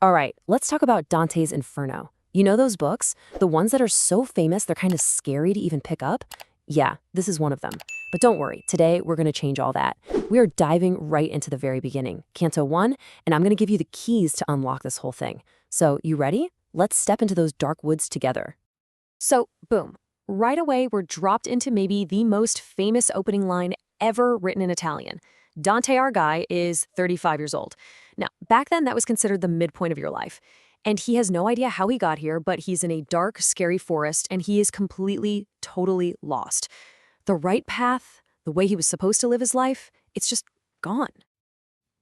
All right, let's talk about Dante's Inferno. You know those books? The ones that are so famous they're kind of scary to even pick up? Yeah, this is one of them. But don't worry, today we're going to change all that. We are diving right into the very beginning, Canto I, and I'm going to give you the keys to unlock this whole thing. So, you ready? Let's step into those dark woods together. So, boom. Right away, we're dropped into maybe the most famous opening line ever written in Italian. Dante, our guy, is 35 years old. Now, back then, that was considered the midpoint of your life. And he has no idea how he got here, but he's in a dark, scary forest, and he is completely, totally lost. The right path, the way he was supposed to live his life, it's just gone.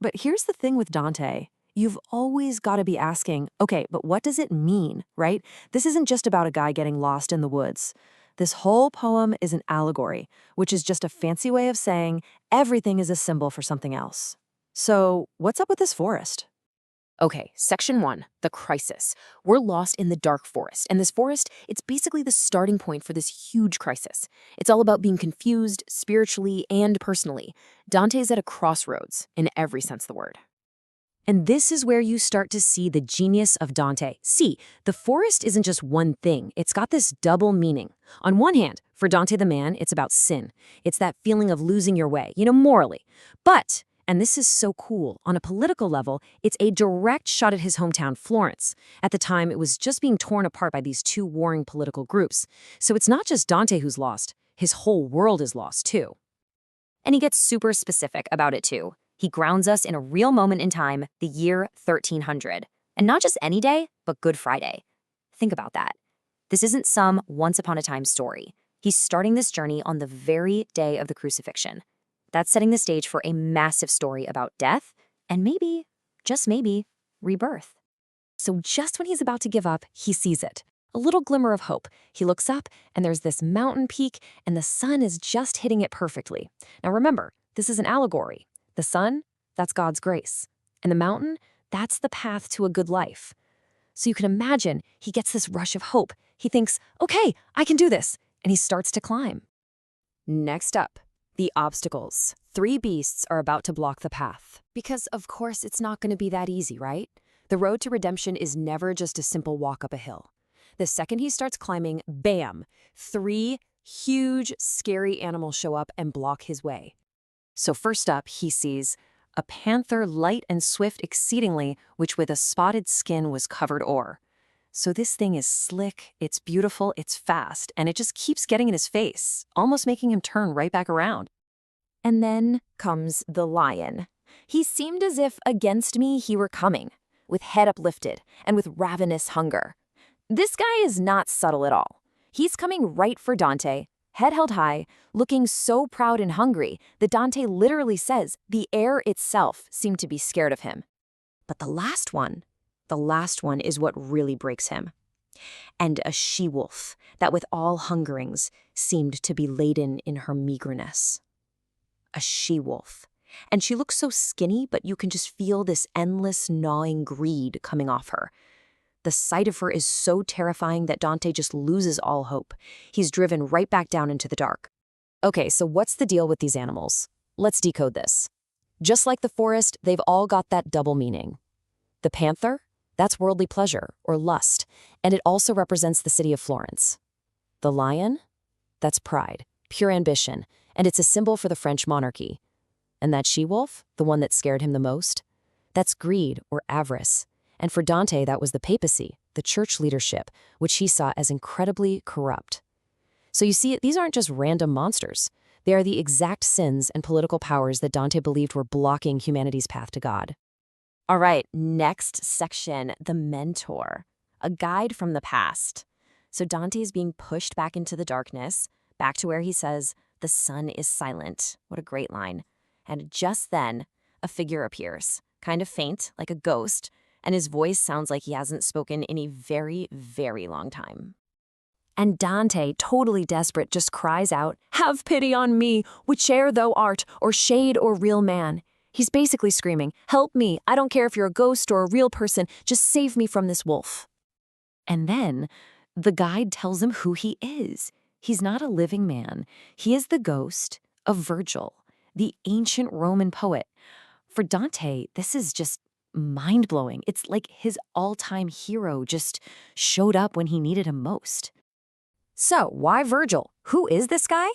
But here's the thing with Dante. You've always got to be asking, okay, but what does it mean, right? This isn't just about a guy getting lost in the woods. This whole poem is an allegory, which is just a fancy way of saying everything is a symbol for something else. So, what's up with this forest? Okay, section 1, the crisis. We're lost in the dark forest, and this forest, it's basically the starting point for this huge crisis. It's all about being confused spiritually and personally. Dante's at a crossroads, in every sense of the word. And this is where you start to see the genius of Dante. See, the forest isn't just one thing. It's got this double meaning. On one hand, for Dante the man, it's about sin. It's that feeling of losing your way, morally. But, and this is so cool, on a political level, it's a direct shot at his hometown, Florence. At the time, it was just being torn apart by these two warring political groups. So it's not just Dante who's lost. His whole world is lost, too. And he gets super specific about it, too. He grounds us in a real moment in time, the year 1300. And not just any day, but Good Friday. Think about that. This isn't some once-upon-a-time story. He's starting this journey on the very day of the crucifixion. That's setting the stage for a massive story about death and maybe, just maybe, rebirth. So just when he's about to give up, he sees it. A little glimmer of hope. He looks up, and there's this mountain peak, and the sun is just hitting it perfectly. Now remember, this is an allegory. The sun, that's God's grace. And the mountain, that's the path to a good life. So you can imagine he gets this rush of hope. He thinks, okay, I can do this. And he starts to climb. Next up, the obstacles. 3 beasts are about to block the path. Because, of course, it's not going to be that easy, right? The road to redemption is never just a simple walk up a hill. The second he starts climbing, bam, 3 huge, scary animals show up and block his way. So first up, he sees a panther light and swift exceedingly, which with a spotted skin was covered o'er. So this thing is slick, it's beautiful, it's fast, and it just keeps getting in his face, almost making him turn right back around. And then comes the lion. He seemed as if against me he were coming, with head uplifted and with ravenous hunger. This guy is not subtle at all. He's coming right for Dante, head held high, looking so proud and hungry that Dante literally says the air itself seemed to be scared of him. But the last one is what really breaks him. And a she-wolf that with all hungerings seemed to be laden in her meagerness. A she-wolf. And she looks so skinny, but you can just feel this endless gnawing greed coming off her. The sight of her is so terrifying that Dante just loses all hope. He's driven right back down into the dark. Okay, so what's the deal with these animals? Let's decode this. Just like the forest, they've all got that double meaning. The panther, that's worldly pleasure or lust, and it also represents the city of Florence. The lion, that's pride, pure ambition, and it's a symbol for the French monarchy. And that she-wolf, the one that scared him the most, that's greed or avarice. And for Dante, that was the papacy, the church leadership, which he saw as incredibly corrupt. So you see, these aren't just random monsters. They are the exact sins and political powers that Dante believed were blocking humanity's path to God. All right, next section, the mentor, a guide from the past. So Dante is being pushed back into the darkness, back to where he says, the sun is silent. What a great line. And just then, a figure appears, kind of faint, like a ghost, and his voice sounds like he hasn't spoken in a very, very long time. And Dante, totally desperate, just cries out, "Have pity on me, whiche'er thou art, or shade or real man." He's basically screaming, "Help me, I don't care if you're a ghost or a real person, just save me from this wolf." And then the guide tells him who he is. He's not a living man. He is the ghost of Virgil, the ancient Roman poet. For Dante, this is just mind-blowing. It's like his all-time hero just showed up when he needed him most. So, why Virgil? Who is this guy?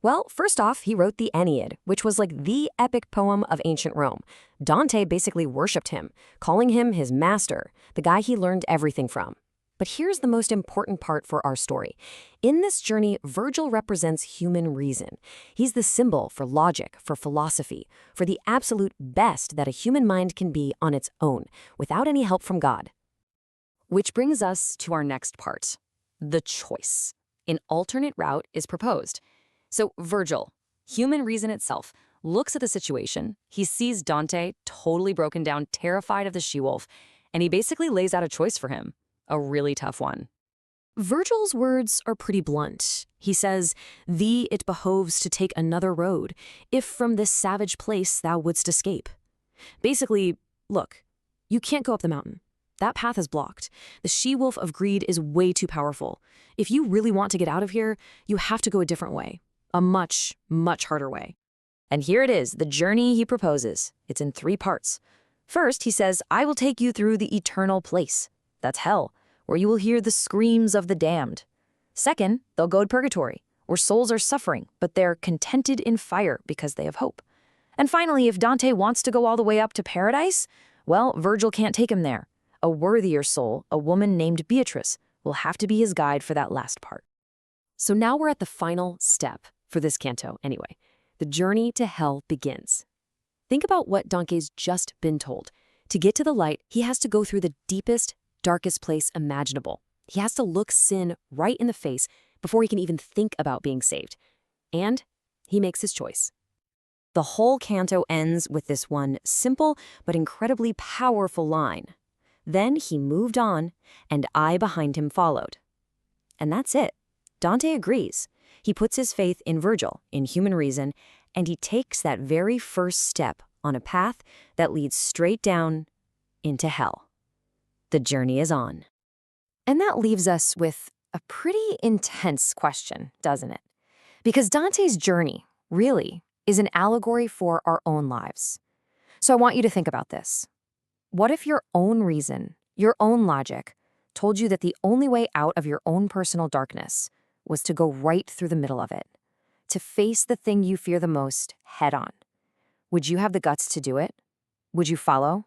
Well, first off, he wrote the Aeneid, which was like the epic poem of ancient Rome. Dante basically worshipped him, calling him his master, the guy he learned everything from. But here's the most important part for our story. In this journey, Virgil represents human reason. He's the symbol for logic, for philosophy, for the absolute best that a human mind can be on its own, without any help from God. Which brings us to our next part, the choice. An alternate route is proposed. So Virgil, human reason itself, looks at the situation. He sees Dante totally broken down, terrified of the she-wolf, and he basically lays out a choice for him, a really tough one. Virgil's words are pretty blunt. He says, "Thee it behoves to take another road, if from this savage place thou wouldst escape." Basically, look, you can't go up the mountain. That path is blocked. The she-wolf of greed is way too powerful. If you really want to get out of here, you have to go a different way. A much, much harder way. And here it is, the journey he proposes. It's in 3 parts. First, he says, "I will take you through the eternal place." That's hell, where you will hear the screams of the damned. Second, they'll go to purgatory, where souls are suffering, but they're contented in fire because they have hope. And finally, if Dante wants to go all the way up to paradise, well, Virgil can't take him there. A worthier soul, a woman named Beatrice, will have to be his guide for that last part. So now we're at the final step, for this canto anyway. The journey to hell begins. Think about what Dante's just been told. To get to the light, he has to go through the deepest, darkest place imaginable. He has to look sin right in the face before he can even think about being saved. And he makes his choice. The whole canto ends with this one simple but incredibly powerful line. Then he moved on, and I behind him followed. And that's it. Dante agrees. He puts his faith in Virgil, in human reason, and he takes that very first step on a path that leads straight down into hell. The journey is on. And that leaves us with a pretty intense question, doesn't it? Because Dante's journey, really, is an allegory for our own lives. So I want you to think about this. What if your own reason, your own logic, told you that the only way out of your own personal darkness was to go right through the middle of it, to face the thing you fear the most head on? Would you have the guts to do it? Would you follow?